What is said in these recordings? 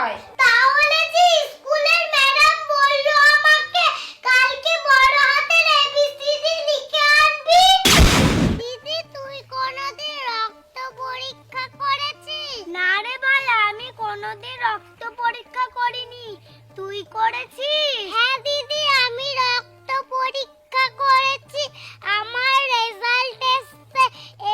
হয়। তাহলে যে স্কুলের ম্যাডাম বললো আমাকে কালকে বড় হাতের এবিসিডি লিখে আনবি। দিদি তুই কোনদিন রক্ত পরীক্ষা করেছিস? না রে ভাই, আমি কোনদিন রক্ত পরীক্ষা করিনি। তুই করেছিস? হ্যাঁ দিদি, আমি রক্ত পরীক্ষা করেছি। আমার রেজাল্ট এসেছে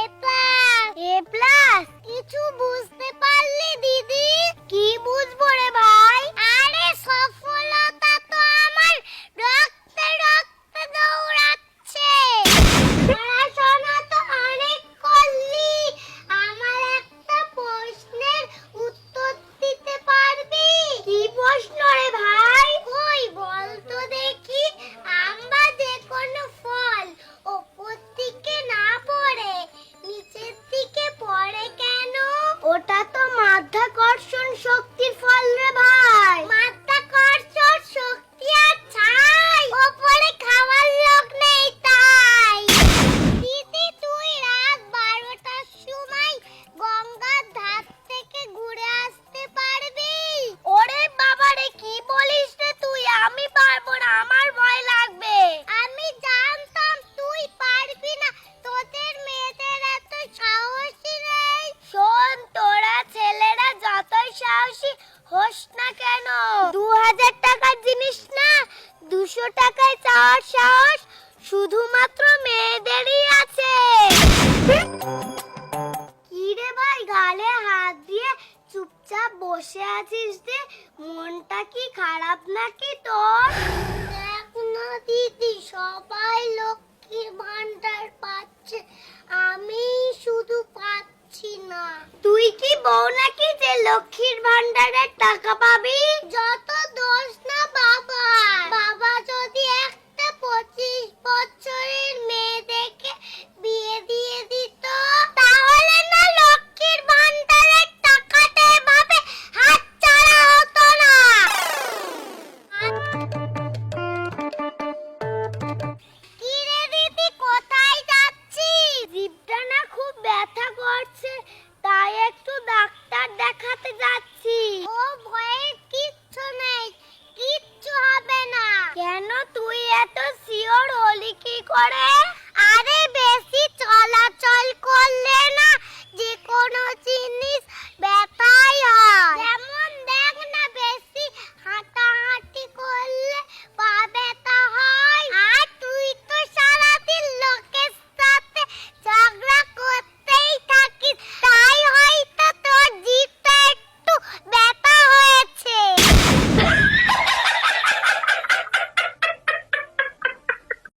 এ প্লাস। এ প্লাস? কিছু বুঝতে পারলি দিদি? কি বুঝবো রে ভাই? আরে সফলতা তো আমার রক্তে রক্তে দৌড়াচ্ছে। পড়াশোনা তো অনেক করলি, আমার একটা প্রশ্নের উত্তর দিতে পারবি? কি প্রশ্ন রে ভাই? কই বল তো দেখি। আমরা যে কোনো ফল উপর দিকে না পড়ে নিচের দিকে পড়ে কেন? ওটা তো মাধ্যাকর্ষণ শক্তির ফল রে ভাই। মাধ্যাকর্ষণ শক্তি আর ছাই, ওপরে খাওয়ার লোক নেই তাই। দিদি তুই রাত 12টার সময় গঙ্গার ধার থেকে ঘুরে আসতে পারবি? ওরে বাবা রে, কি বলিস রে তুই? আমি পারবো না, আমার ভয় লাগবে। আমি জানতাম তুই পারবি না, তোদের মেয়েদের এত সাহসী নেই। শোন, তোরা ছেলেরা যতই সাহসী হোস না কেন, 2000 টাকার জিনিস না 200 টাকায় চাওয়ার সাহস শুধুমাত্র মেয়েদেরই আছে। কি রে ভাই, গালে হাত দিয়ে চুপচাপ বসে আছিস যে? মনটা কি খারাপ নাকি তোর? দেখ না দিদি, সবাই লক্ষ্মীর ভান্ডার পাচ্ছে, আমি শুধু পাচ্ছি না। তুই কি বউ নাকি যে লক্ষ্মীর ভান্ডারের টাকা পাবি? যত